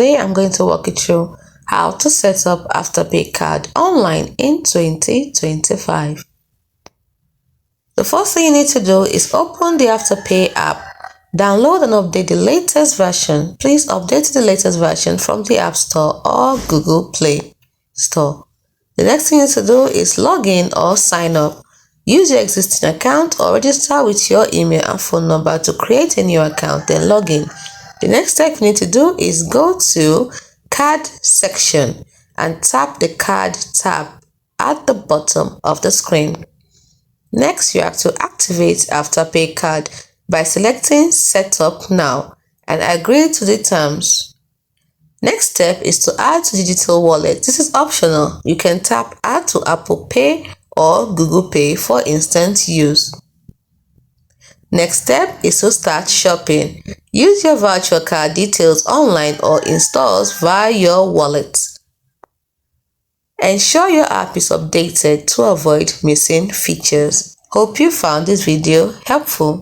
today I'm going to walk you through how to set up Afterpay card online in 2025. The first thing you need to do is open the Afterpay app, download and update the latest version. Please update to the latest version from the App Store or Google Play Store. The next thing you need to do is log in or sign up. Use your existing account or register with your email and phone number to create a new account, then log in. The next step you need to do is go to card section and tap the card tab at the bottom of the screen. Next, you have to activate Afterpay card by selecting Setup Now and agree to the terms. Next step is to add to digital wallet. This is optional. You can tap Add to Apple Pay or Google Pay for instant use. Next step is to start shopping. Use your virtual card details online or in stores via your wallet. Ensure your app is updated to avoid missing features. Hope you found this video helpful.